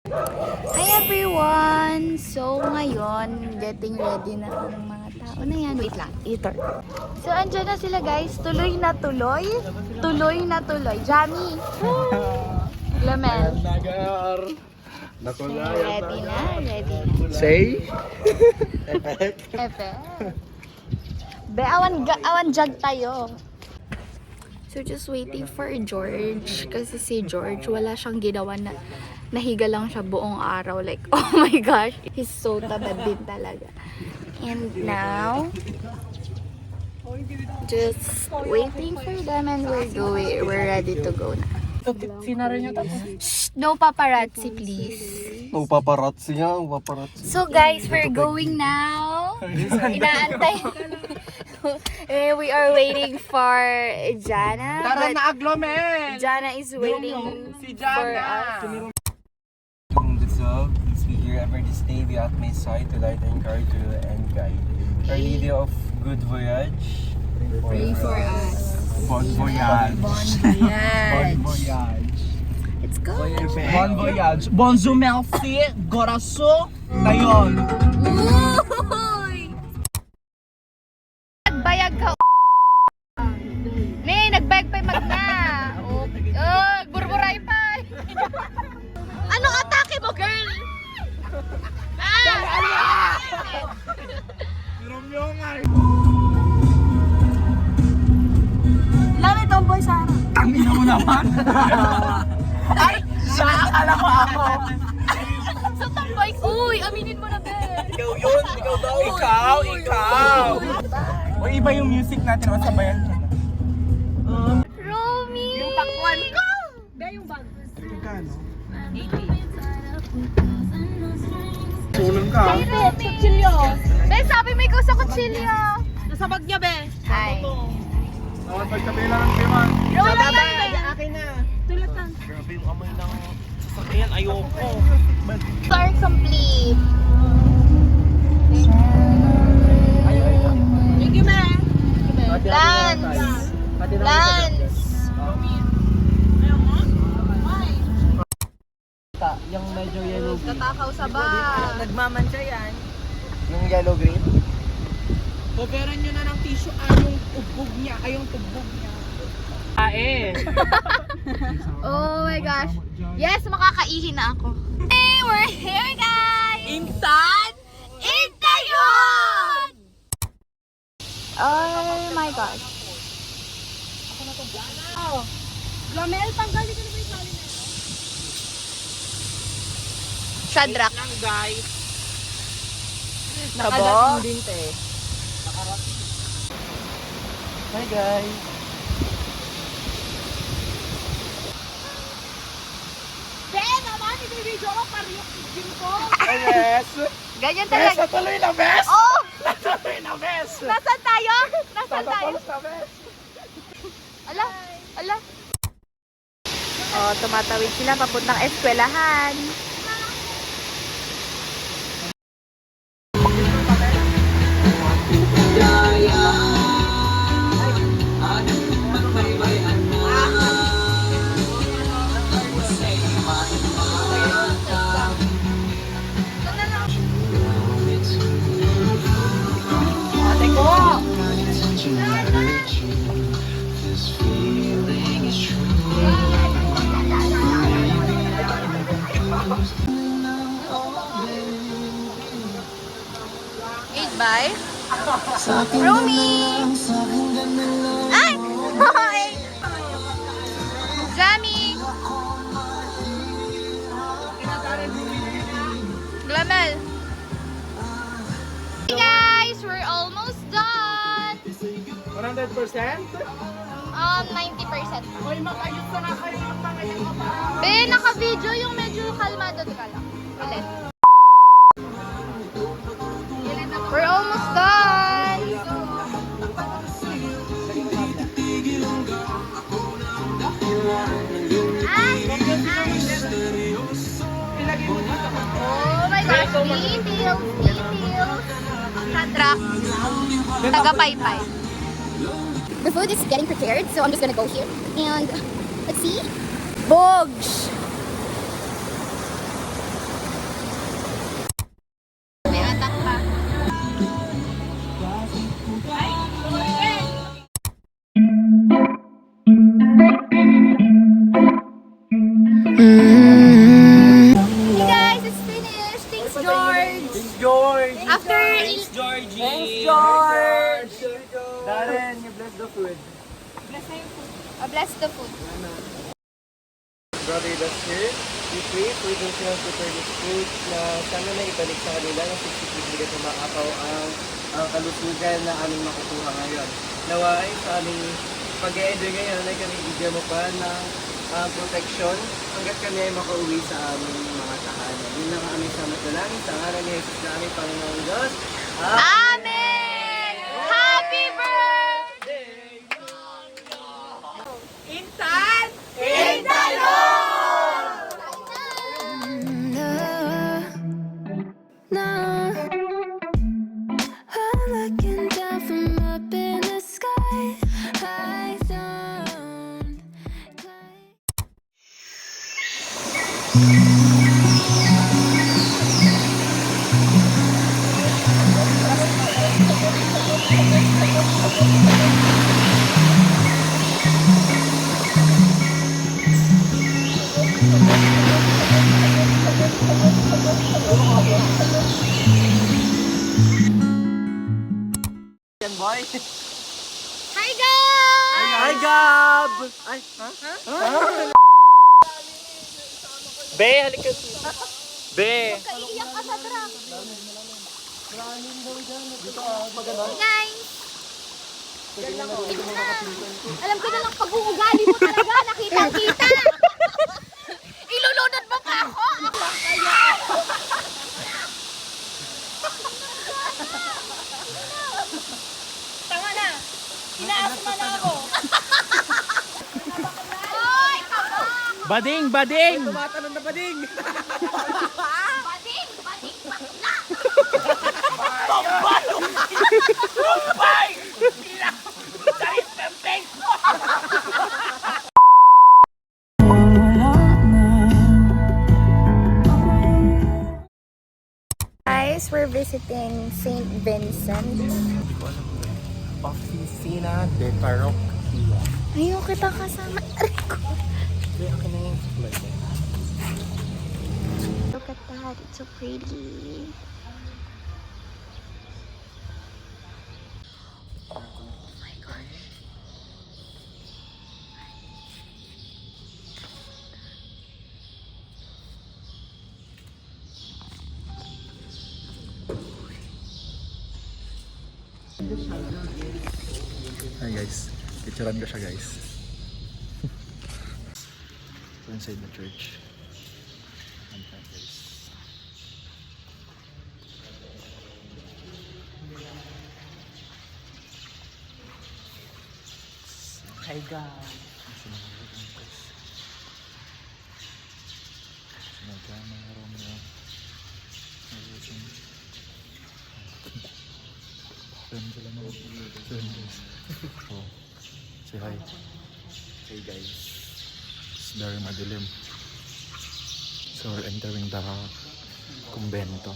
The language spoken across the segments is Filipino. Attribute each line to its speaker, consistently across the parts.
Speaker 1: Hi everyone! So ngayon, getting ready na ang mga tao na yan. Wait lang, ito. So andyan na sila guys. Tuloy na tuloy. Tuloy na tuloy. Jamie! Lamel. Ready na, ready na.
Speaker 2: Say?
Speaker 1: Epe. Be, awan jag tayo. So just waiting for George. Kasi si George, wala siyang ginawa na nahiga lang siya buong araw. Like, oh my gosh. He's so tamad din talaga. And now, just waiting for them and we're ready to go na.
Speaker 2: Sinara niyo tapos?
Speaker 1: Shh, no paparazzi please.
Speaker 2: Paparazzi niya, paparazzi.
Speaker 1: So guys, we're going now. Inaantay. We are waiting for Jana.
Speaker 2: Tara
Speaker 1: but
Speaker 2: na Aglomen!
Speaker 1: Jana is waiting
Speaker 2: Si
Speaker 1: for
Speaker 2: Jana!
Speaker 1: us.
Speaker 2: Please be here every stay be at my side to light and guide to and guide. Our Lady of Good Voyage.
Speaker 1: Pray for us.
Speaker 2: Bon Voyage. Bon Voyage.
Speaker 1: Let's go.
Speaker 2: Bon Voyage. Bonjour, merci, Goraso, Dayon.
Speaker 1: Uy! Nagbayag ka. Nay, nagbayag pa yung magna. Burburay pa. Anong atake mo, girl? Lami tomboy Sara.
Speaker 2: Tangina mo naman. Ay, siya akala ko ako.
Speaker 1: So tomboy, uy, aminin mo na, be.
Speaker 2: Ikaw yun, ikaw daw. Ikaw. O iba yung music natin, masabayan siya.
Speaker 1: Romy! Yung pakwan ko!
Speaker 2: Tulong ka.
Speaker 1: Kutsilyo! Be, sabi mo ikaw sa kutsilyo!
Speaker 3: Nasa bag niya, be.
Speaker 1: Ay.
Speaker 2: Tawad pagkabila ng kiman.
Speaker 1: Romy lang, be!
Speaker 3: Akin na. Tulatan.
Speaker 2: Grabe yung amoy ng sasakyan, ayoko.
Speaker 1: Start complete.
Speaker 3: Thank you, be.
Speaker 1: Lance! Lance!
Speaker 2: Yung medyo yellow green.
Speaker 1: Tatakaw sa ba?
Speaker 3: Nagmamansya yan.
Speaker 2: Yung yellow green?
Speaker 3: Coveran nyo na ng tissue yung ugbog niya, yung tugbog niya.
Speaker 1: Oh my gosh. Yes, makakaihi na ako. Hey, we're here guys!
Speaker 3: Intan!
Speaker 1: Intayon! Oh my gosh.
Speaker 3: Oh. Lamel, tanggalin ko na ba yung sali na ito?
Speaker 1: Shadrach.
Speaker 3: Lang, guys.
Speaker 1: Kabo?
Speaker 3: Nakadating din, te.
Speaker 2: Hi guys!
Speaker 3: Be, naman, ibibidyo ko pariyok gym ko.
Speaker 2: Yes!
Speaker 1: Ganyan
Speaker 2: Bes,
Speaker 1: talaga.
Speaker 2: natuloy na bes!
Speaker 1: Oh!
Speaker 2: Natuloy na bes!
Speaker 1: Nasaan tayo? Nasaan tayo?
Speaker 2: Tatapolos na bes!
Speaker 1: Ala, ala. Oh, tumatawid sila papuntang eskwelahan.
Speaker 3: Ate ko!
Speaker 1: Eat by Romy! Ay! Hoy! Jamie! Glamel! Hey guys! We're almost done!
Speaker 2: 100%?
Speaker 1: 90%.
Speaker 3: Hoy, mag-ayos na nga kayo ng mga yan.
Speaker 1: Be, naka-video yung medyo kalmado ka lang. Ulit. We're almost done! Oh my gosh, details! Shadrach. Taga-paypay. The food is getting prepared, so I'm just gonna go here. And let's see. Bogs!
Speaker 2: offer din silang super fruit na sana na ibalik sa kanila na significant na maakaw ang kalusugan na aming makukuha ngayon. Nawa ay sa aming pag-e-enjoy ngayon ay kami bigyan mo pa ng protection hanggat kami ay makauwi sa aming mga tahanan. Yun lang ang aming salamat na lang sa ngalan ni Jesus na aming Panginoong Diyos.
Speaker 1: Amen! Happy birthday!
Speaker 3: Intan!
Speaker 4: I'm looking down from up in the sky. I don't
Speaker 2: Yan boy!
Speaker 1: Hi guys!
Speaker 2: Hi Gab! Ay, ha? Be, halika. Be!
Speaker 1: Kaiiyak ka sa truck. Guys! Alam ko na lang pag-uugali mo talaga, nakita-kita! Ilulunod mo pa ako! Tama na! Inaasma na ako! Hoy! Kabak!
Speaker 3: Bading! Bading!
Speaker 2: Tumatanong na bading!
Speaker 1: Bading! Bading! Bakla! Guys, we're visiting St. Vincent.
Speaker 3: Oficina de Parroquia.
Speaker 1: Ayaw kita kasama. Rico.
Speaker 3: Akin na yung
Speaker 1: Look at that, it's so pretty. Oh my gosh.
Speaker 5: Hi guys, picturean ko siya guys. So inside the church. And that, guys.
Speaker 3: Hi guys!
Speaker 5: Oh, say hi. Hey guys. It's very madilim. So we're entering the kumbento.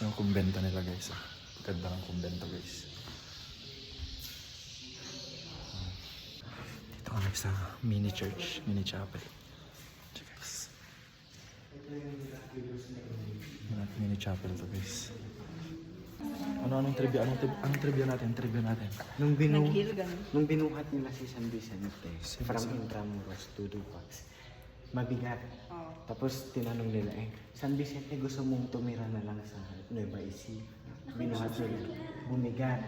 Speaker 5: Yung kumbento nila guys. Ganda ng kumbento guys. Dito kami sa mini church, mini chapel. So guys. Mini chapel to guys. Anong trivia? Anong trivia natin?
Speaker 6: Nung binuhat nila si San Vicente from Intramuros to Dupax, mabigat. Tapos tinanong nila, San Vicente gusto mong tumira na lang sa Nueva Ecija? Binuhat nila, bumigat.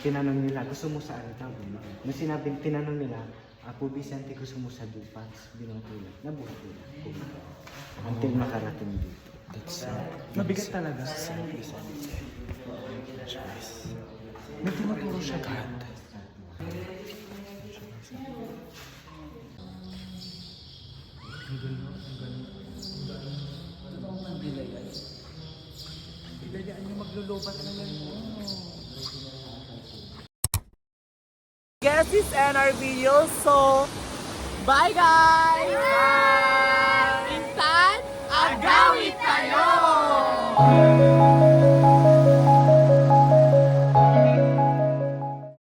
Speaker 6: Tinanong nila, gusto mo sa Alta? Bumigat. Nung tinanong nila, Apo Vicente gusto mo sa Dupax? Binuhat nila, nabuhat nila, bumigat. Until makarating dito.
Speaker 5: That's
Speaker 6: Mabigat talaga.
Speaker 5: may tinuturo siya God.
Speaker 3: Guess this and our video, so bye guys! Intan, agawit tayo!